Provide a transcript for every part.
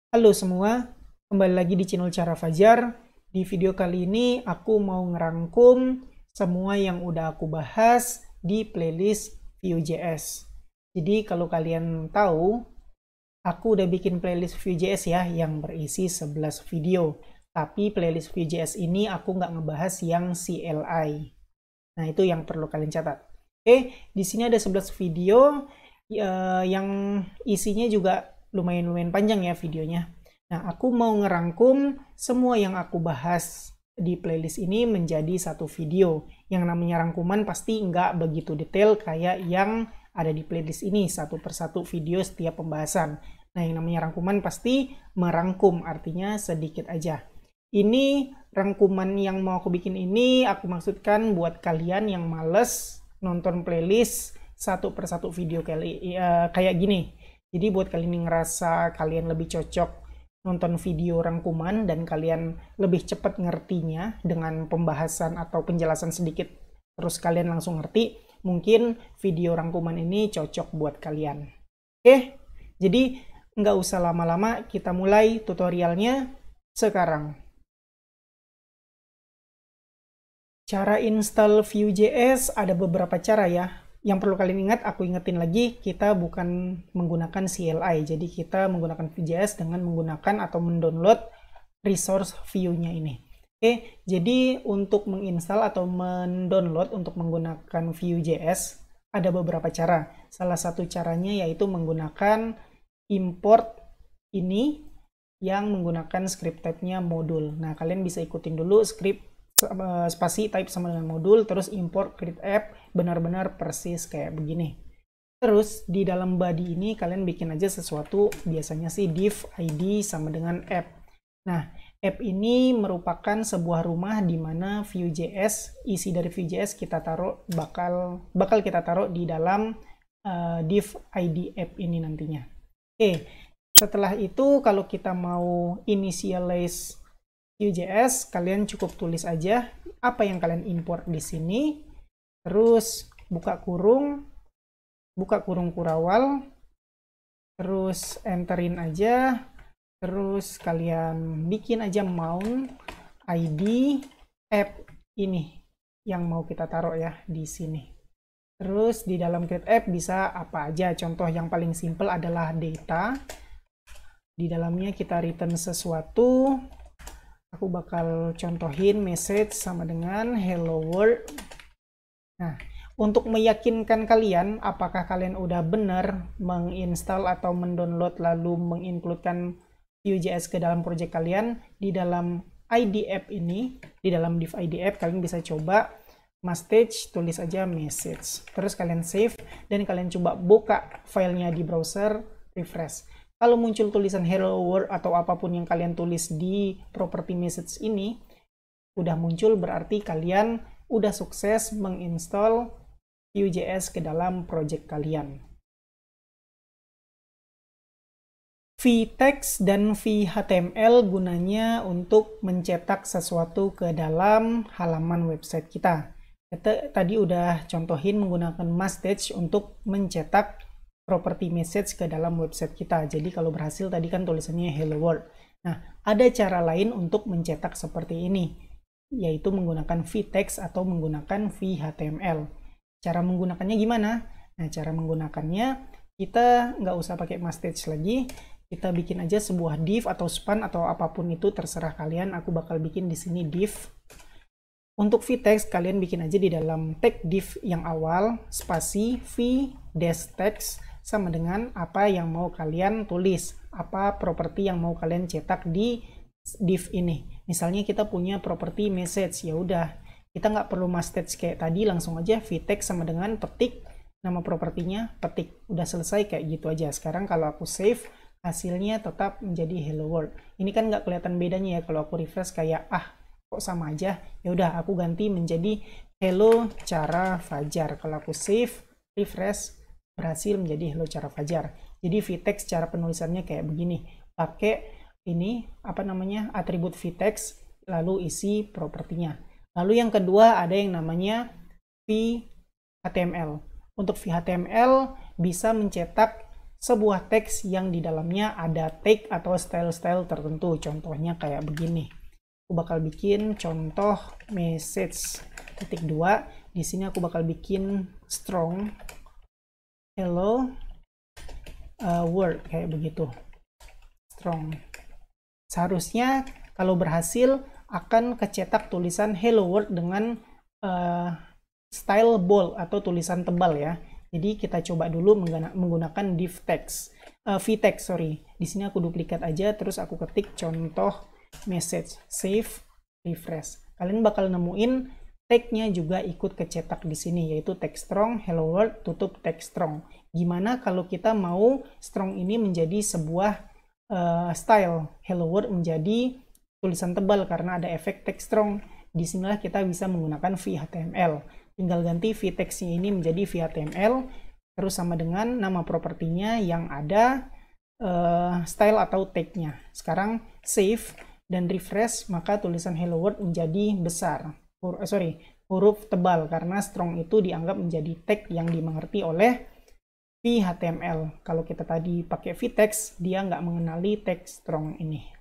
Halo semua, kembali lagi di channel Cara Fajar. Di video kali ini aku mau ngerangkum semua yang udah aku bahas di playlist Vue.js. Jadi kalau kalian tahu, aku udah bikin playlist Vue.js ya yang berisi 11 video. Tapi playlist Vue.js ini aku nggak ngebahas yang CLI. Nah, itu yang perlu kalian catat. Oke, di sini ada 11 video yang isinya juga lumayan panjang ya videonya. Nah, aku mau ngerangkum semua yang aku bahas di playlist ini menjadi satu video. Yang namanya rangkuman pasti nggak begitu detail kayak yang ada di playlist ini, satu persatu video setiap pembahasan. Nah, yang namanya rangkuman pasti merangkum, artinya sedikit aja. Ini rangkuman yang mau aku bikin ini, aku maksudkan buat kalian yang males nonton playlist satu persatu video kayak gini. Jadi buat kalian yang ngerasa kalian lebih cocok nonton video rangkuman dan kalian lebih cepat ngertinya dengan pembahasan atau penjelasan sedikit terus kalian langsung ngerti, mungkin video rangkuman ini cocok buat kalian. Oke, jadi nggak usah lama-lama, kita mulai tutorialnya sekarang. Cara install Vue.js ada beberapa cara ya. Yang perlu kalian ingat, aku ingetin lagi, kita bukan menggunakan CLI. Jadi kita menggunakan Vue.js dengan menggunakan atau mendownload resource Vue-nya ini. Oke, jadi untuk menginstal atau mendownload untuk menggunakan Vue.js ada beberapa cara. Salah satu caranya yaitu menggunakan import ini yang menggunakan script type-nya modul. Nah, kalian bisa ikutin dulu script spasi type sama dengan modul, terus import create app, benar-benar persis kayak begini. Terus di dalam body ini kalian bikin aja sesuatu, biasanya sih div id sama dengan app. Nah, app ini merupakan sebuah rumah di mana Vue.js, isi dari Vue.js kita taruh bakal kita taruh di dalam div id app ini nantinya. Oke, setelah itu kalau kita mau initialize Vue.js, kalian cukup tulis aja apa yang kalian import di sini, terus buka kurung kurawal, terus enterin aja, terus kalian bikin aja mount id app ini yang mau kita taruh ya di sini. Terus di dalam create app bisa apa aja, contoh yang paling simple adalah data. Di dalamnya kita return sesuatu. Aku bakal contohin message sama dengan hello world. Nah, untuk meyakinkan kalian apakah kalian udah benar menginstal atau mendownload lalu mengincludekan Vue.js ke dalam project kalian, di dalam ID app ini, di dalam div ID app kalian bisa coba message, tulis aja message. Terus kalian save dan kalian coba buka filenya di browser, refresh. Kalau muncul tulisan hello world atau apapun yang kalian tulis di property message ini udah muncul, berarti kalian udah sukses menginstall Vue.js ke dalam project kalian. vText dan vHTML gunanya untuk mencetak sesuatu ke dalam halaman website kita. Kita tadi udah contohin menggunakan message untuk mencetak property message ke dalam website kita. Jadi kalau berhasil tadi kan tulisannya hello world. Nah, ada cara lain untuk mencetak seperti ini, yaitu menggunakan vText atau menggunakan vHTML. Cara menggunakannya gimana? Nah, cara menggunakannya kita nggak usah pakai message lagi. Kita bikin aja sebuah div atau span atau apapun itu terserah kalian. Aku bakal bikin di sini div. Untuk vText kalian bikin aja di dalam tag div yang awal spasi v-text sama dengan apa yang mau kalian tulis, apa properti yang mau kalian cetak di div ini. Misalnya kita punya properti message, ya udah kita nggak perlu message kayak tadi, langsung aja vText sama dengan petik nama propertinya, petik, udah selesai kayak gitu aja. Sekarang kalau aku save, hasilnya tetap menjadi hello world. Ini kan nggak kelihatan bedanya ya kalau aku refresh, kayak kok sama aja. Ya udah aku ganti menjadi hello Cara Fajar. Kalau aku save, refresh, berhasil menjadi hello Cara Fajar. Jadi vText cara penulisannya kayak begini. Pakai ini apa namanya atribut vText lalu isi propertinya. Lalu yang kedua ada yang namanya vHTML. Untuk vHTML bisa mencetak sebuah teks yang di dalamnya ada tag atau style-style tertentu. Contohnya kayak begini. Aku bakal bikin contoh message titik 2. Di sini aku bakal bikin strong hello world kayak begitu. Strong. Seharusnya kalau berhasil akan kecetak tulisan hello world dengan style bold atau tulisan tebal ya. Jadi kita coba dulu menggunakan div text, vtext sorry. Di sini aku duplikat aja, terus aku ketik contoh message, save, refresh. Kalian bakal nemuin tagnya juga ikut kecetak di sini, yaitu text strong, hello world, tutup text strong. Gimana kalau kita mau strong ini menjadi sebuah style, hello world menjadi tulisan tebal karena ada efek text strong. Disinilah kita bisa menggunakan vhtml. Tinggal ganti vtext-nya ini menjadi vhtml, terus sama dengan nama propertinya yang ada style atau tag-nya. Sekarang save dan refresh, maka tulisan hello world menjadi besar. Huruf tebal karena strong itu dianggap menjadi tag yang dimengerti oleh vhtml. Kalau kita tadi pakai vtext, dia nggak mengenali tag strong ini.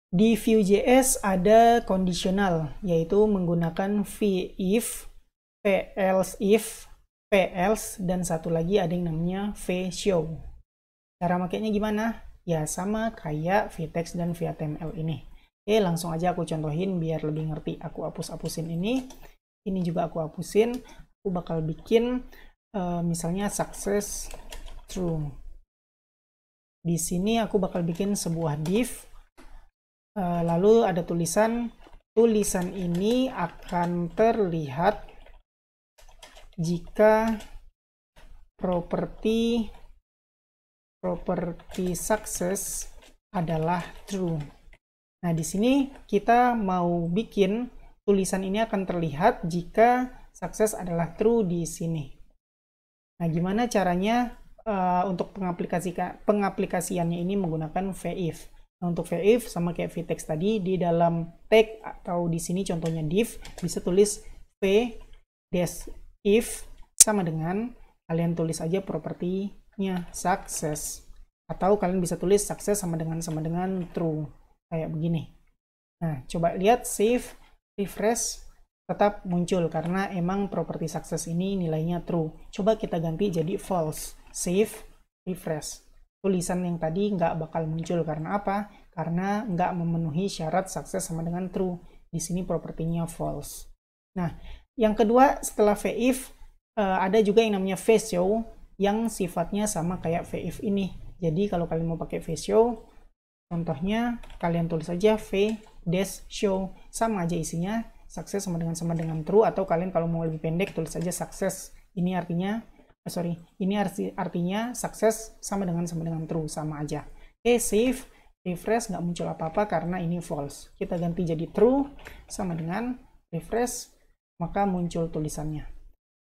Di Vue.js ada conditional, yaitu menggunakan vif, velse, dan satu lagi ada yang namanya vshow. Cara makainya gimana? Ya sama kayak vtext dan vhtml ini. Oke, langsung aja aku contohin biar lebih ngerti. Aku hapus-hapusin ini juga aku hapusin. Aku bakal bikin misalnya success true. Di sini aku bakal bikin sebuah div. Lalu ada tulisan ini akan terlihat jika properti success adalah true. Nah, di sini kita mau bikin tulisan ini akan terlihat jika success adalah true di sini. Nah, gimana caranya untuk pengaplikasiannya ini menggunakan vif. Nah, untuk vif sama kayak vtext tadi, di dalam tag atau di sini contohnya div bisa tulis v-if sama dengan kalian tulis aja propertinya success, atau kalian bisa tulis success sama dengan true kayak begini. Nah, coba lihat save, refresh, tetap muncul karena emang properti success ini nilainya true. Coba kita ganti jadi false, save, refresh. Tulisan yang tadi nggak bakal muncul karena apa? Karena nggak memenuhi syarat sukses sama dengan true. Di sini propertinya false. Nah, yang kedua setelah vif ada juga yang namanya vshow yang sifatnya sama kayak vif ini. Jadi kalau kalian mau pakai vshow, contohnya kalian tulis aja v-show, sama aja isinya sukses sama dengan true, atau kalian kalau mau lebih pendek tulis aja sukses. Ini artinya artinya sukses sama dengan true, sama aja. Oke, save, refresh, nggak muncul apa-apa karena ini false. Kita ganti jadi true sama dengan refresh, maka muncul tulisannya.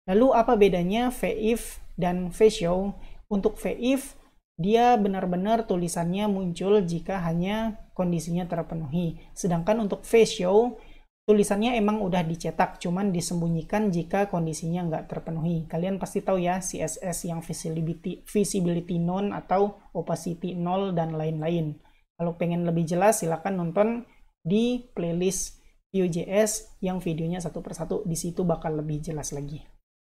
Lalu apa bedanya vif dan vshow? Untuk vif, dia benar-benar tulisannya muncul jika hanya kondisinya terpenuhi. Sedangkan untuk vshow, tulisannya emang udah dicetak, cuman disembunyikan jika kondisinya nggak terpenuhi. Kalian pasti tahu ya CSS yang visibility none atau opacity 0 dan lain-lain. Kalau pengen lebih jelas silahkan nonton di playlist Vue.js yang videonya satu persatu. Di situ bakal lebih jelas lagi.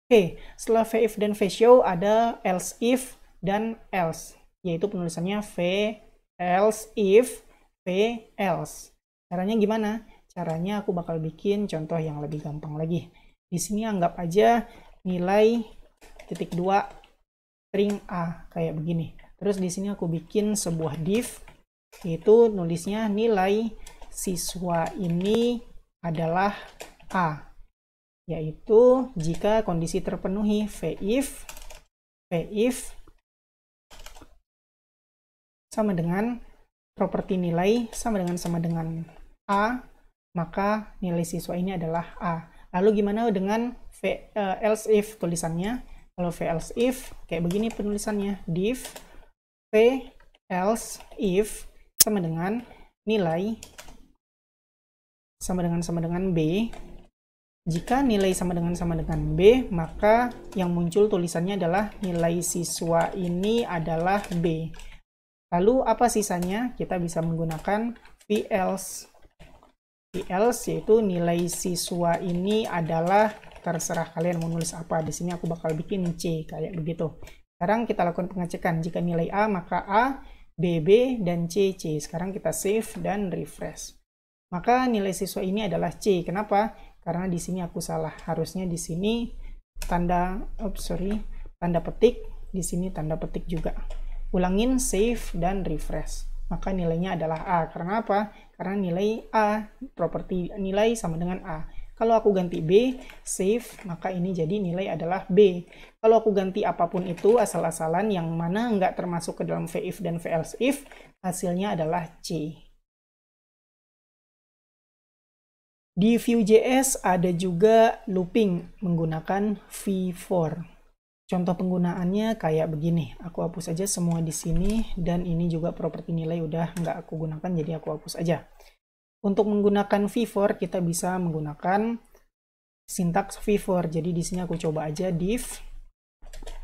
Oke, setelah vif dan vshow ada else if dan else, yaitu penulisannya else if, else. Caranya gimana? Caranya aku bakal bikin contoh yang lebih gampang lagi. Di sini anggap aja nilai titik 2 string A kayak begini. Terus di sini aku bikin sebuah div, yaitu nulisnya nilai siswa ini adalah A, yaitu jika kondisi terpenuhi vif sama dengan properti nilai sama dengan A, maka nilai siswa ini adalah A. Lalu gimana dengan else if tulisannya? Kalau else if kayak begini penulisannya, div else if sama dengan nilai sama dengan B Jika nilai sama dengan B, maka yang muncul tulisannya adalah nilai siswa ini adalah B. Lalu apa sisanya? Kita bisa menggunakan VELSE. VELSE yaitu nilai siswa ini adalah, terserah kalian mau nulis apa. Di sini aku bakal bikin C, kayak begitu. Sekarang kita lakukan pengecekan. Jika nilai A, maka A, B, B, dan C, C. Sekarang kita save dan refresh. Maka nilai siswa ini adalah C. Kenapa? Karena di sini aku salah. Harusnya di sini tanda petik, di sini tanda petik juga. Ulangin, save, dan refresh. Maka nilainya adalah A. Karena apa? Karena nilai A, properti nilai sama dengan A. Kalau aku ganti B, save, maka ini jadi nilai adalah B. Kalau aku ganti apapun itu, asal-asalan yang mana nggak termasuk ke dalam VIF dan VELSE if, hasilnya adalah C. Di Vue.js ada juga looping menggunakan v-for. Contoh penggunaannya kayak begini. Aku hapus aja semua di sini, dan ini juga properti nilai udah nggak aku gunakan, jadi aku hapus aja. Untuk menggunakan v-for, kita bisa menggunakan sintaks v-for. Jadi di sini aku coba aja div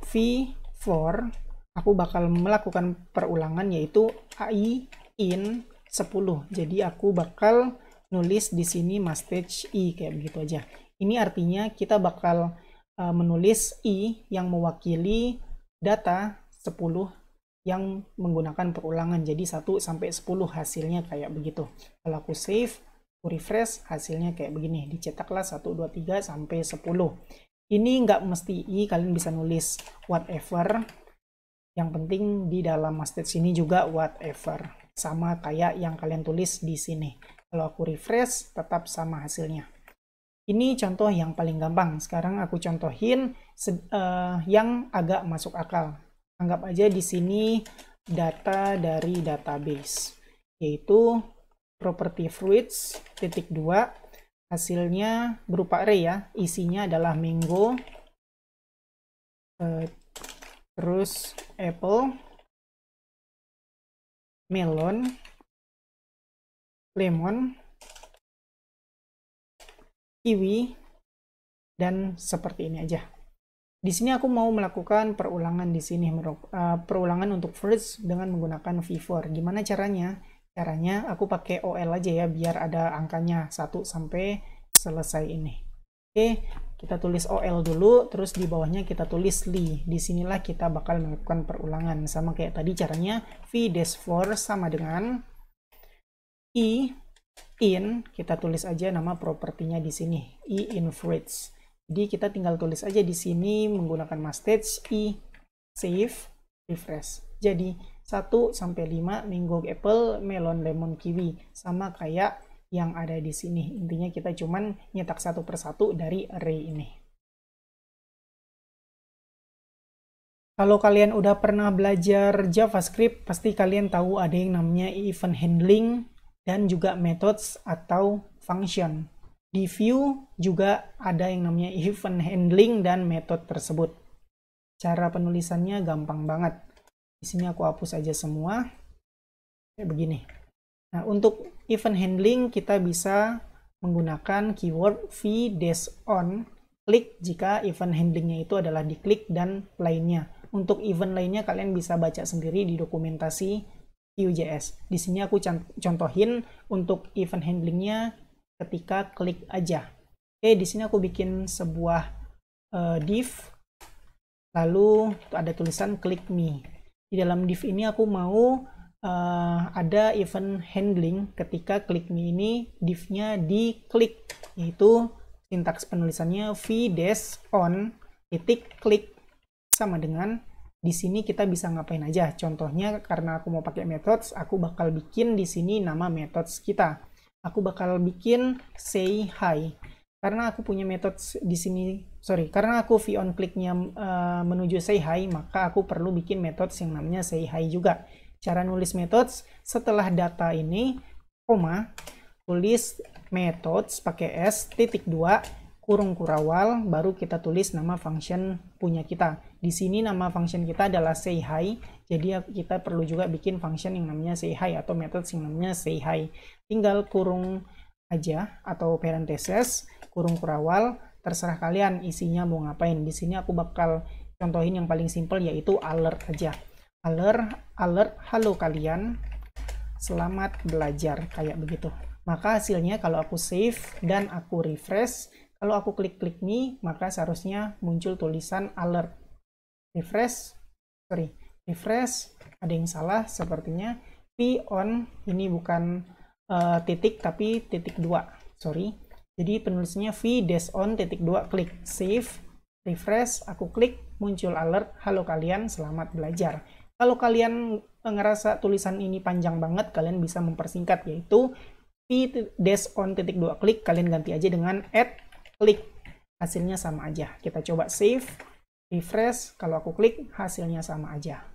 v-for. Aku bakal melakukan perulangan yaitu ai in 10. Jadi aku bakal nulis di sini mastage i kayak begitu aja. Ini artinya kita bakal menulis i yang mewakili data 10 yang menggunakan perulangan. Jadi 1 sampai 10 hasilnya kayak begitu. Kalau aku save, aku refresh, hasilnya kayak begini. Dicetaklah 1, 2, 3 sampai 10. Ini nggak mesti i, kalian bisa nulis whatever. Yang penting di dalam mastage ini juga whatever. Sama kayak yang kalian tulis di sini. Kalau aku refresh, tetap sama hasilnya. Ini contoh yang paling gampang. Sekarang aku contohin yang agak masuk akal. Anggap aja di sini data dari database, yaitu property fruits .2. Hasilnya berupa array ya. Isinya adalah mango, terus apple, melon, lemon, kiwi, dan seperti ini aja. Di sini aku mau melakukan perulangan di sini, perulangan untuk fruits dengan menggunakan v-for. Gimana caranya? Caranya aku pakai OL aja ya, biar ada angkanya 1 sampai selesai ini. Oke, kita tulis OL dulu, terus di bawahnya kita tulis li. Disinilah kita bakal melakukan perulangan. Sama kayak tadi caranya, v-for sama dengan i in, kita tulis aja nama propertinya di sini, i in fruits. Jadi kita tinggal tulis aja di sini menggunakan mastage i, save, refresh. Jadi 1 sampai 5 mango, apple, melon, lemon, kiwi, sama kayak yang ada di sini. Intinya kita cuman nyetak satu persatu dari array ini. Kalau kalian udah pernah belajar JavaScript, pasti kalian tahu ada yang namanya event handling dan juga methods atau function. Di Vue juga ada yang namanya event handling dan method tersebut. Cara penulisannya gampang banget. Di sini aku hapus aja semua. Kayak begini. Nah, untuk event handling kita bisa menggunakan keyword v-on, klik jika event handlingnya itu adalah diklik dan lainnya. Untuk event lainnya kalian bisa baca sendiri di dokumentasi Vue.js. Di sini aku contohin untuk event handlingnya ketika klik aja. Oke, di sini aku bikin sebuah div, lalu ada tulisan click me. Di dalam div ini aku mau ada event handling ketika click me ini div-nya diklik, yaitu sintaks penulisannya v-on titik klik sama dengan di sini kita bisa ngapain aja. Contohnya karena aku mau pakai methods, aku bakal bikin di sini nama methods kita. Aku bakal bikin say hi. Karena aku punya methods di sini, karena aku v-on kliknya menuju say hi, maka aku perlu bikin methods yang namanya say hi juga. Cara nulis methods, setelah data ini, koma, tulis methods pakai s, titik 2, kurung kurawal, baru kita tulis nama function punya kita. Di sini nama function kita adalah say hi, jadi kita perlu juga bikin function yang namanya say hi atau methods yang namanya say hi. Tinggal kurung aja atau parentheses, kurung kurawal, terserah kalian isinya mau ngapain. Di sini aku bakal contohin yang paling simple yaitu alert aja. Alert, halo kalian, selamat belajar, kayak begitu. Maka hasilnya kalau aku save dan aku refresh, kalau aku klik nih, maka seharusnya muncul tulisan alert. Refresh, ada yang salah sepertinya. V on, ini bukan titik tapi titik 2, sorry. Jadi penulisnya V dash on titik 2, klik save, refresh, aku klik, muncul alert, halo kalian, selamat belajar. Kalau kalian ngerasa tulisan ini panjang banget, kalian bisa mempersingkat, yaitu V dash on titik 2, klik, kalian ganti aja dengan add klik. Hasilnya sama aja. Kita coba save, refresh, kalau aku klik, hasilnya sama aja.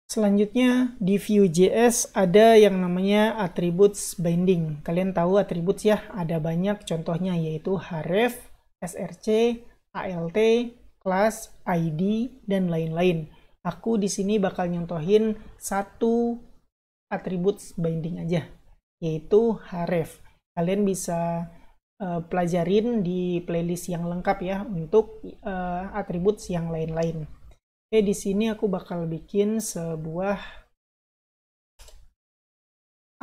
Selanjutnya di Vue.js ada yang namanya attributes binding. Kalian tahu attributes ya, ada banyak contohnya yaitu href, src, alt, class, id, dan lain-lain. Aku di sini bakal nyontohin satu attributes binding aja, yaitu href. Kalian bisa pelajarin di playlist yang lengkap ya untuk attributes yang lain-lain. Oke, di sini aku bakal bikin sebuah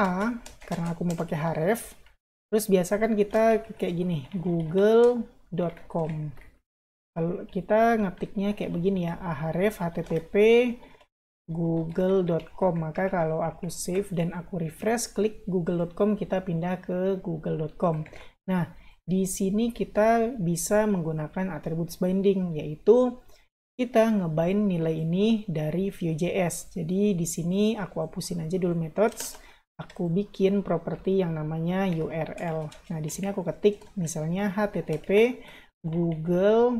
A karena aku mau pakai href. Terus biasa kan kita kayak gini, google.com. Kalau kita ngetiknya kayak begini ya, ahref http google.com. Maka kalau aku save dan aku refresh, klik google.com, kita pindah ke google.com. Nah, di sini kita bisa menggunakan attributes binding, yaitu kita ngebind nilai ini dari Vue.js. Jadi di sini aku hapusin aja dulu methods. Aku bikin properti yang namanya URL. Nah, di sini aku ketik misalnya http google.com.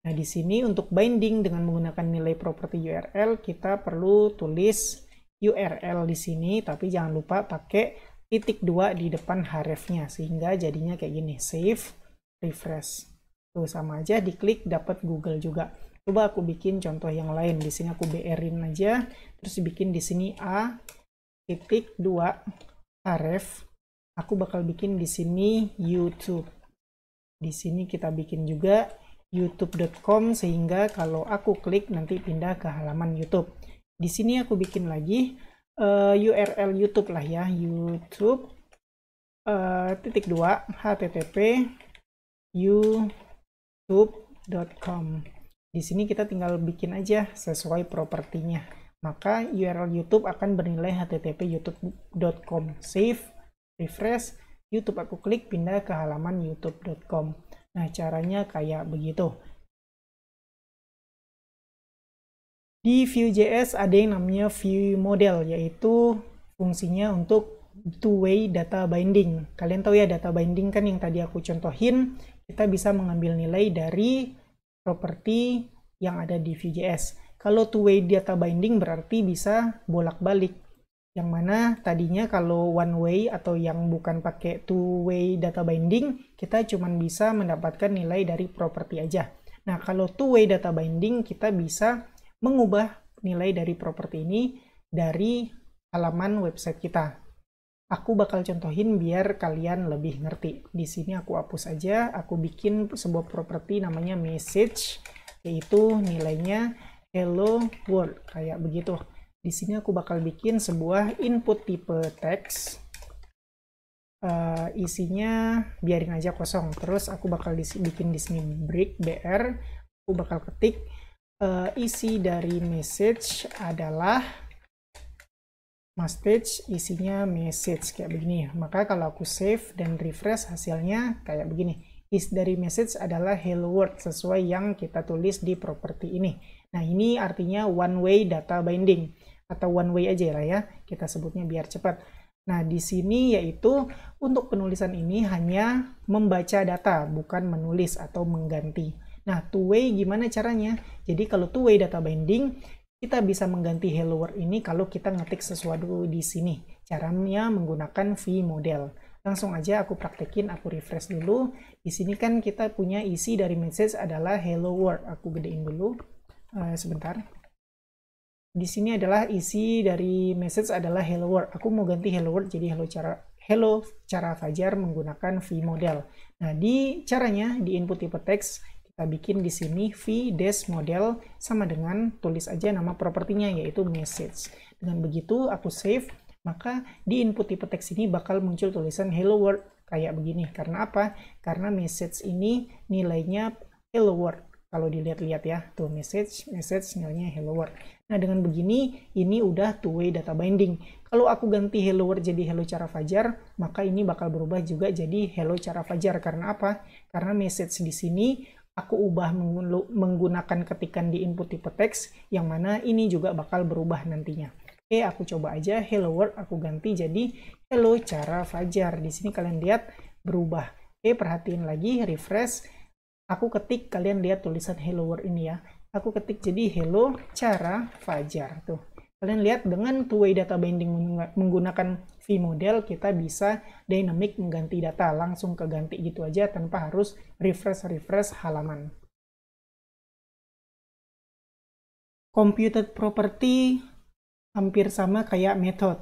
Nah, di sini untuk binding dengan menggunakan nilai properti URL, kita perlu tulis URL di sini, tapi jangan lupa pakai titik 2 di depan hrefnya sehingga jadinya kayak gini. Save, refresh. Tuh sama aja, diklik dapat Google juga. Coba aku bikin contoh yang lain. Di sini aku BR-in aja, terus bikin di sini a titik 2 href. Aku bakal bikin di sini YouTube. Di sini kita bikin juga youtube.com sehingga kalau aku klik nanti pindah ke halaman YouTube. Di sini aku bikin lagi URL YouTube lah ya, YouTube titik 2 http youtube.com. Di sini kita tinggal bikin aja sesuai propertinya. Maka URL YouTube akan bernilai http youtube.com. Save, refresh, YouTube aku klik pindah ke halaman youtube.com. Nah, caranya kayak begitu. Di Vue.js ada yang namanya Vue model, yaitu fungsinya untuk two-way data binding. Kalian tahu ya, data binding kan yang tadi aku contohin, kita bisa mengambil nilai dari properti yang ada di Vue.js. Kalau two-way data binding berarti bisa bolak-balik. Yang mana tadinya kalau one way atau yang bukan pakai two-way data binding, kita cuma bisa mendapatkan nilai dari properti aja. Nah, kalau two-way data binding, kita bisa mengubah nilai dari properti ini dari halaman website kita. Aku bakal contohin biar kalian lebih ngerti. Di sini aku hapus aja, aku bikin sebuah properti namanya message, yaitu nilainya hello world, kayak begitu. Di sini aku bakal bikin sebuah input tipe teks, isinya biarin aja kosong. Terus aku bakal bikin di sini break br, aku bakal ketik isi dari message adalah message, isinya message kayak begini. Maka kalau aku save dan refresh, hasilnya kayak begini. Isi dari message adalah hello world sesuai yang kita tulis di properti ini. Nah, ini artinya one way data binding atau one way aja lah ya, kita sebutnya biar cepat. Nah, di sini yaitu untuk penulisan ini hanya membaca data, bukan menulis atau mengganti. Nah, two way gimana caranya? Jadi kalau two way data binding, kita bisa mengganti hello world ini kalau kita ngetik sesuatu di sini. Caranya menggunakan Vue model. Langsung aja aku praktekin, aku refresh dulu. Di sini kan kita punya isi dari message adalah hello world. Aku gedein dulu. Sebentar. Di sini adalah isi dari message adalah hello world. Aku mau ganti hello world jadi hello cara hello cara Fajar menggunakan vModel. Nah, di caranya di input tipe teks kita bikin di sini v-model sama dengan tulis aja nama propertinya yaitu message. Dengan begitu aku save, maka di input tipe teks ini bakal muncul tulisan hello world kayak begini. Karena apa? Karena message ini nilainya hello world. Kalau dilihat-lihat ya, tuh message nilainya hello world. Nah, dengan begini ini udah two-way data binding. Kalau aku ganti hello world jadi hello cara Fajar, maka ini bakal berubah juga jadi hello cara Fajar. Karena apa? Karena message di sini aku ubah menggunakan ketikan di input tipe teks, yang mana ini juga bakal berubah nantinya. Oke, aku coba aja hello world, aku ganti jadi hello cara Fajar. Di sini kalian lihat berubah. Oke, perhatiin lagi, refresh. Aku ketik, kalian lihat tulisan hello world ini ya. Aku ketik jadi hello cara Fajar. Tuh, kalian lihat dengan two-way data binding menggunakan vModel, kita bisa dynamic mengganti data, langsung keganti gitu aja tanpa harus refresh halaman. Computed property hampir sama kayak method,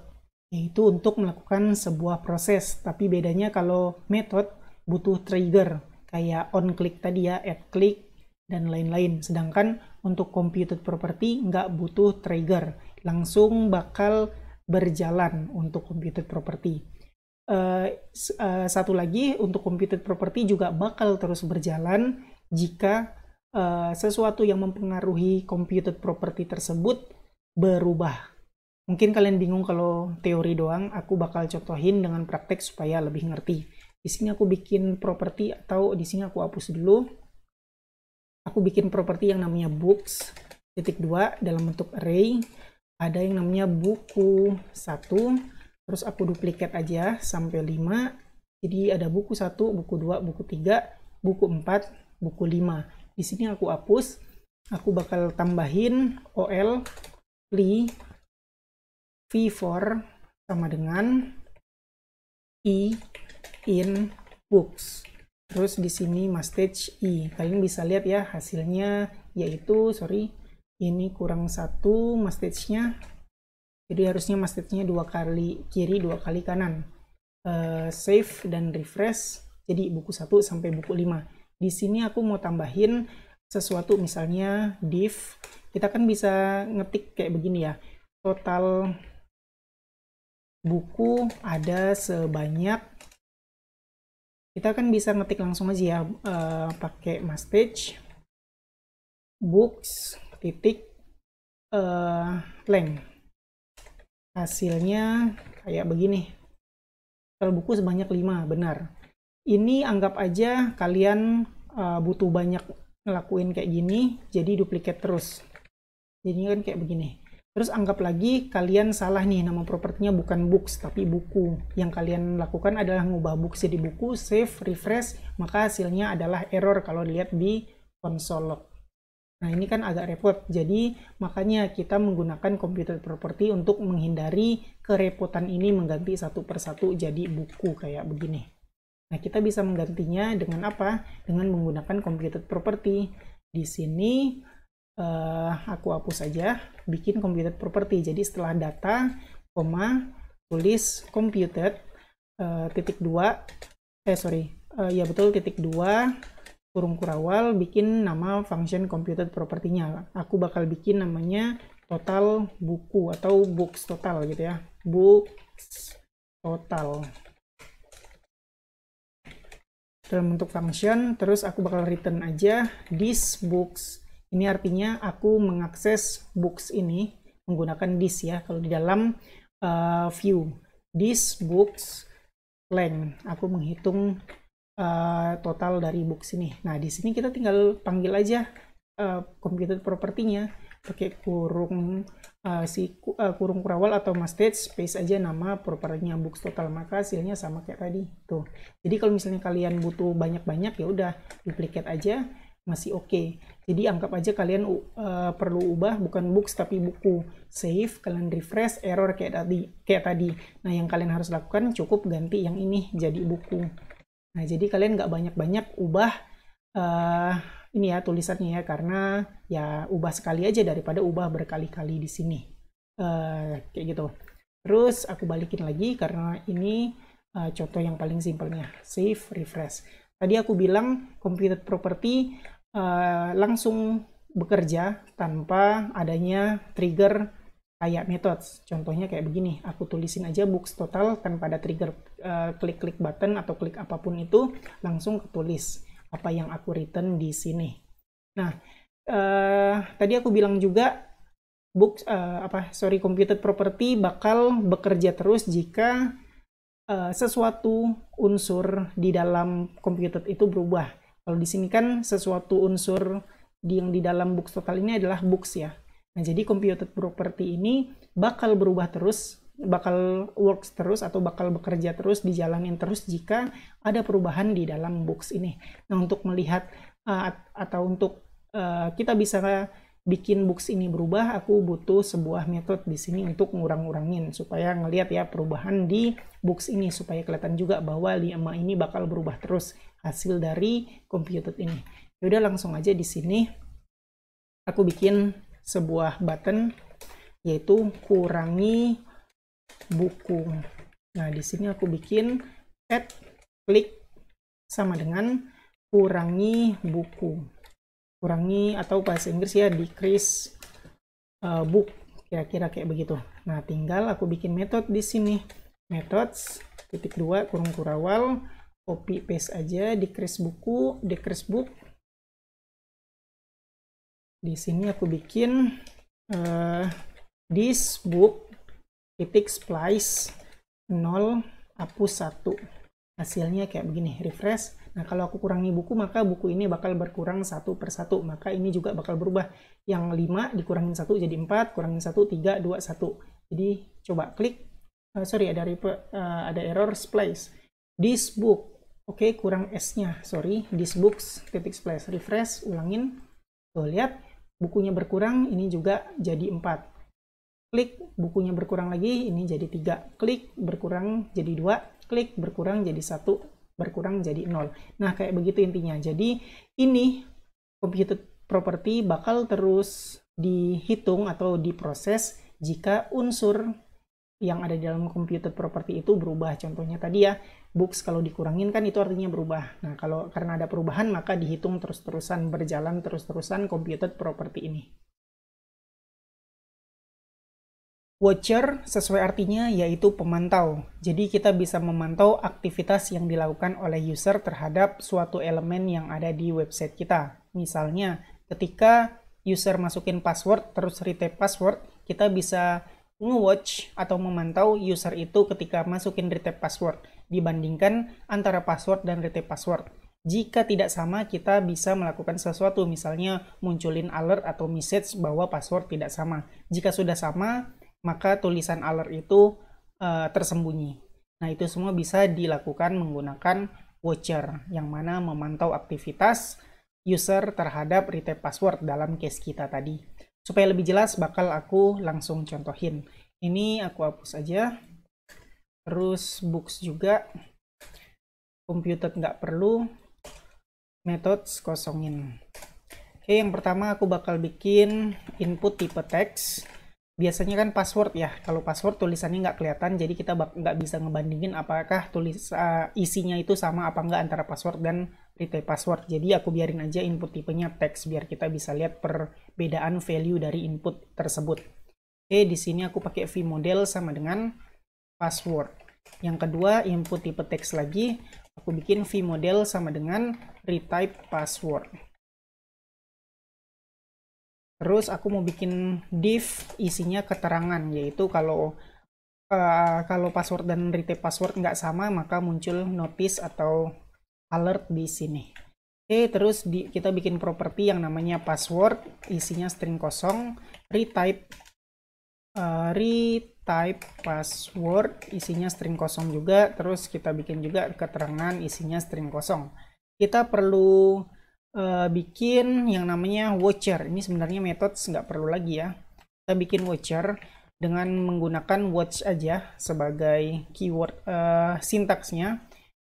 yaitu untuk melakukan sebuah proses, tapi bedanya kalau method butuh trigger, kayak on click tadi ya, add click, dan lain-lain. Sedangkan untuk computed property nggak butuh trigger, langsung bakal berjalan untuk computed property. Satu lagi, untuk computed property juga bakal terus berjalan jika sesuatu yang mempengaruhi computed property tersebut berubah. Mungkin kalian bingung kalau teori doang, aku bakal contohin dengan praktek supaya lebih ngerti. Di sini aku bikin property, atau di sini aku hapus dulu. Aku bikin property yang namanya books, (2) dalam bentuk array. Ada yang namanya buku 1, terus aku duplikat aja sampai 5. Jadi ada buku 1, buku 2, buku 3, buku 4, buku 5. Di sini aku hapus, aku bakal tambahin ol v4 sama dengan i in books. Terus di sini mastage i. Kalian bisa lihat ya hasilnya, yaitu ini kurang 1 mastage-nya. Jadi harusnya mastage-nya 2 kali kiri, 2 kali kanan. Save dan refresh. Jadi buku 1 sampai buku 5. Di sini aku mau tambahin sesuatu, misalnya div. Kita kan bisa ngetik kayak begini ya. Total buku ada sebanyak. Kita kan bisa ngetik langsung aja ya, pakai mastage books length. Hasilnya kayak begini. Total buku sebanyak 5, benar. Ini anggap aja kalian butuh banyak ngelakuin kayak gini, jadi duplikat terus. Jadinya kan kayak begini. Terus anggap lagi kalian salah nih, nama propertinya bukan books tapi buku. Yang kalian lakukan adalah ngubah books jadi buku, save, refresh, maka hasilnya adalah error kalau dilihat di console log. Nah, ini kan agak repot. Jadi makanya kita menggunakan computed property untuk menghindari kerepotan ini mengganti satu persatu jadi buku kayak begini. Nah, kita bisa menggantinya dengan apa? Dengan menggunakan computed property. Di sini aku hapus aja, bikin computed property. Jadi setelah data, tulis computed -2 kurung kurawal, bikin nama function computed property-nya. Aku bakal bikin namanya total buku atau books total gitu ya. Books total. Dalam bentuk function, terus aku bakal return aja this books. Ini artinya aku mengakses books ini menggunakan this ya. Kalau di dalam view, this books length, aku menghitung total dari books ini. Nah, di sini kita tinggal panggil aja computed property-nya pakai kurung kurawal atau mastage space aja nama propertinya books total, maka hasilnya sama kayak tadi tuh. Jadi kalau misalnya kalian butuh banyak-banyak ya udah duplikat aja, masih oke. Jadi anggap aja kalian perlu ubah bukan books tapi buku. Save, kalian refresh, error kayak tadi. Nah, yang kalian harus lakukan cukup ganti yang ini jadi buku. Nah, jadi kalian nggak banyak-banyak ubah ini ya tulisannya ya, karena ya ubah sekali aja daripada ubah berkali-kali di sini. Kayak gitu. Terus aku balikin lagi karena ini contoh yang paling simpelnya, save, refresh. Tadi aku bilang computed property langsung bekerja tanpa adanya trigger kayak methods. Contohnya kayak begini, aku tulisin aja books total tanpa ada trigger klik-klik button atau klik apapun itu, langsung ketulis apa yang aku return di sini. Nah, tadi aku bilang juga books computed property bakal bekerja terus jika sesuatu unsur di dalam computed itu berubah. Kalau di sini kan sesuatu unsur yang di dalam books total ini adalah books ya. Nah, jadi computed property ini bakal berubah terus, bakal works terus atau bakal bekerja terus, dijalanin terus jika ada perubahan di dalam books ini. Nah, untuk melihat atau untuk kita bisa bikin books ini berubah, aku butuh sebuah metode di sini untuk ngurang-ngurangin supaya ngelihat ya perubahan di books ini, supaya kelihatan juga bahwa 5 ini bakal berubah terus hasil dari computed ini. Yaudah, langsung aja di sini aku bikin sebuah button yaitu kurangi buku. Nah, di sini aku bikin add klik sama dengan kurangi buku. Kurangi atau bahasa Inggris ya decrease book, kira-kira kayak begitu. Nah, tinggal aku bikin metode di sini. Methods _2 kurung kurawal, copy paste aja decrease buku, decrease book. Di sini aku bikin this book splice 0 hapus 1. Hasilnya kayak begini, refresh. Nah, kalau aku kurangi buku, maka buku ini bakal berkurang 1 per 1. Maka ini juga bakal berubah. Yang 5 dikurangin 1 jadi 4, kurangin 1, 3, 2, 1. Jadi coba klik, ada error splice. This book, oke, kurang S-nya, sorry. This books splice, refresh, ulangin. Tuh, lihat. Bukunya berkurang, ini juga jadi 4. Klik, bukunya berkurang lagi, ini jadi 3. Klik, berkurang jadi 2. Klik, berkurang jadi 1. Berkurang jadi 0. Nah, kayak begitu intinya. Jadi, ini computed property bakal terus dihitung atau diproses jika unsur yang ada di dalam computed property itu berubah. Contohnya tadi ya, books kalau dikurangin kan itu artinya berubah. Nah, kalau karena ada perubahan maka dihitung terus-terusan, berjalan terus-terusan computed property ini. Watcher sesuai artinya yaitu pemantau. Jadi kita bisa memantau aktivitas yang dilakukan oleh user terhadap suatu elemen yang ada di website kita. Misalnya, ketika user masukin password terus retype password, kita bisa nge-watch atau memantau user itu ketika masukin retype password dibandingkan antara password dan retype password. Jika tidak sama, kita bisa melakukan sesuatu, misalnya munculin alert atau message bahwa password tidak sama. Jika sudah sama, maka tulisan alert itu tersembunyi. Nah, itu semua bisa dilakukan menggunakan watcher, yang mana memantau aktivitas user terhadap retype password dalam case kita tadi. Supaya lebih jelas, bakal aku langsung contohin. Ini aku hapus aja. Terus books juga. Computed nggak perlu. Methods kosongin. Oke, yang pertama aku bakal bikin input tipe teks. Biasanya kan password ya. Kalau password tulisannya nggak kelihatan, jadi kita nggak bisa ngebandingin apakah isinya itu sama apa nggak antara password dan retype password. Jadi aku biarin aja input tipenya teks biar kita bisa lihat perbedaan value dari input tersebut. Oke, di sini aku pakai vModel sama dengan password. Yang kedua, input tipe teks lagi, aku bikin vModel sama dengan retype password. Terus aku mau bikin div isinya keterangan, yaitu kalau password dan retype password nggak sama, maka muncul notice atau alert di sini. Oke, terus kita bikin properti yang namanya password, isinya string kosong, retype password, isinya string kosong juga, terus kita bikin juga keterangan isinya string kosong. Kita perlu bikin yang namanya watcher. Ini sebenarnya methods nggak perlu lagi ya. Kita bikin watcher dengan menggunakan watch aja sebagai keyword. Sintaksnya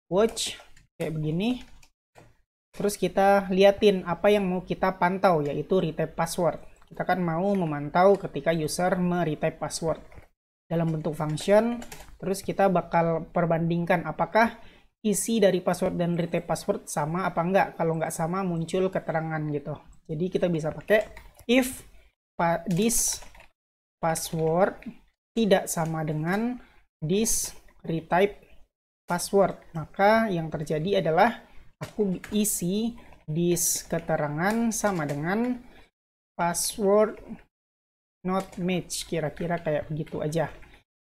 watch kayak begini. Terus kita liatin apa yang mau kita pantau, yaitu retype password. Kita kan mau memantau ketika user meretype password. dalam bentuk function. Terus kita bakal perbandingkan apakah isi dari password dan retype password sama apa enggak. Kalau nggak sama muncul keterangan gitu. Jadi kita bisa pakai if this password tidak sama dengan this retype password, maka yang terjadi adalah aku isi this keterangan sama dengan password not match, kira-kira kayak begitu aja.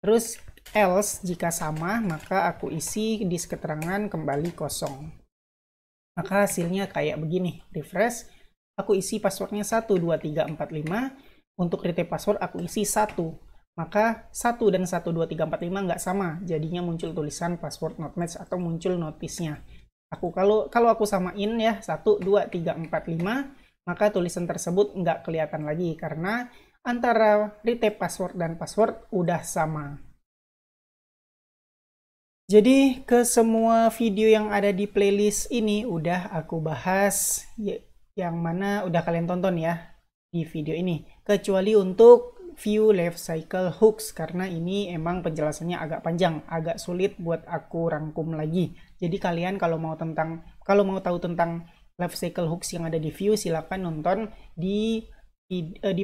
Terus else jika sama, maka aku isi this keterangan kembali kosong. Maka hasilnya kayak begini. Refresh, aku isi passwordnya 12345. Untuk retype password aku isi 1. Maka 1 dan 12345 nggak sama. Jadinya muncul tulisan password not match atau muncul notisnya. Kalau aku samain ya 12345, maka tulisan tersebut nggak kelihatan lagi karena antara retype password dan password udah sama. Jadi ke semua video yang ada di playlist ini udah aku bahas, yang mana udah kalian tonton ya di video ini. Kecuali untuk view life cycle hooks, karena ini emang penjelasannya agak panjang, agak sulit buat aku rangkum lagi. Jadi kalian kalau mau tahu tentang life cycle hooks yang ada di view, silakan nonton di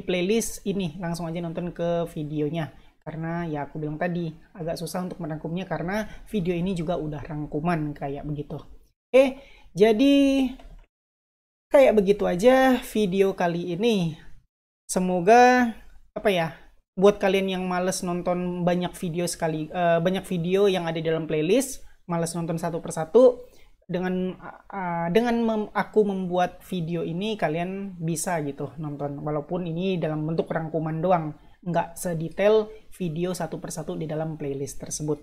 playlist ini, langsung aja nonton ke videonya. Karena ya aku bilang tadi agak susah untuk merangkumnya karena video ini juga udah rangkuman kayak begitu. Oke, jadi kayak begitu aja video kali ini. Semoga buat kalian yang males nonton banyak video yang ada di dalam playlist, males nonton satu persatu, dengan aku membuat video ini kalian bisa gitu nonton, walaupun ini dalam bentuk rangkuman doang, nggak sedetail video satu persatu di dalam playlist tersebut.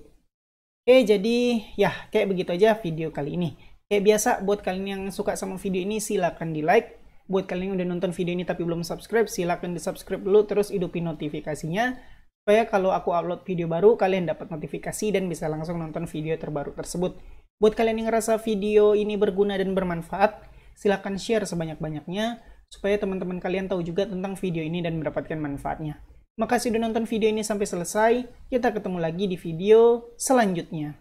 Oke, jadi ya kayak begitu aja video kali ini. Kayak biasa, buat kalian yang suka sama video ini silahkan di like. Buat kalian yang udah nonton video ini tapi belum subscribe, silahkan di subscribe dulu, terus hidupin notifikasinya supaya kalau aku upload video baru kalian dapat notifikasi dan bisa langsung nonton video terbaru tersebut. Buat kalian yang ngerasa video ini berguna dan bermanfaat, silahkan share sebanyak-banyaknya supaya teman-teman kalian tahu juga tentang video ini dan mendapatkan manfaatnya. Makasih udah nonton video ini sampai selesai. Kita ketemu lagi di video selanjutnya.